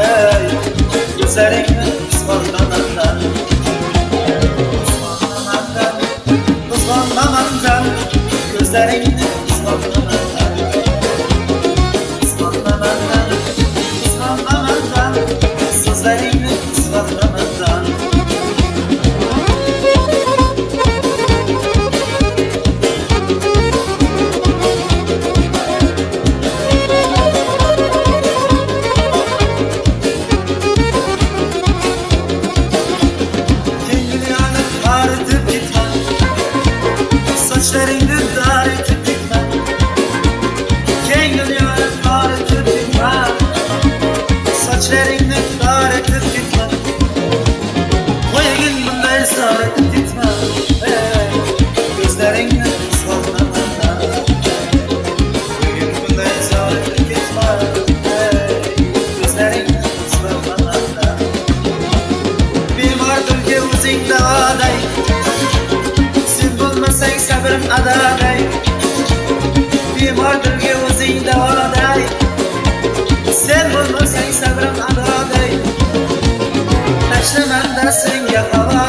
ey, gözlerini ısmarlamandan, ısmarlamandan, gözlerini ısmarlamandan, ısmarlamandan, ısmarlamandan, sözlerini ısmarlamandan. Saçlarını dar etip gitme, kendini dar etip gitme, saçlarını dar etip gitme, koyun bunda ısrar etip gitme, gözlerini ısmarlamandan, koyun bunda ısrar etip gitme, gözlerini ısmarlamandan. Bir vardır ki uzun dağday, sen sabrım adaday, bimardır ki uzun davaday, sen bulmasan sabrım adaday, taşlamanda senga hava.